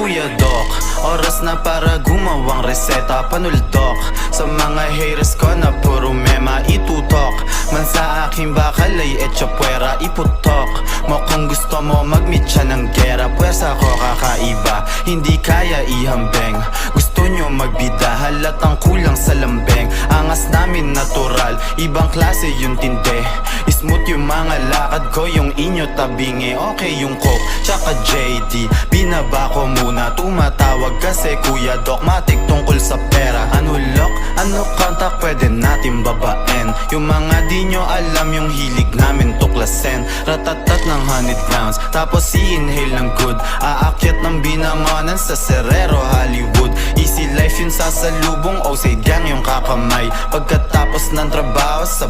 Kuya Doc, oras na para gumawang reseta. Panuldok sa mga haters ko na puro mema itutok. Man sa aking bakal ay etcha puwera iputok mo. Kung gusto mo mag-meet siya ng gera, pwersa ko kakaiba, hindi kaya ihambeng. Gusto nyo magbida, halatang kulang sa lambeng. Angas namin natural, ibang klase yung tinde. Smooth yung mga lakad ko, yung inyo tabingi. Okay yung coke, tsaka JD, binaba ko muna. Tumatawag kasi Kuya Doc, matik tungkol sa pera. Ano lock, ano contact, pwede natin babaen. Yung mga di nyo alam, yung hilig namin tuklasin. Ratatat ng 100 rounds, tapos i-inhale ng good. Aakyat ng binangonan sa Serrero, Hollywood. Easy life yun sa salubong, OC gang yung kakamay. Pagkatapos ng trabaho, sabay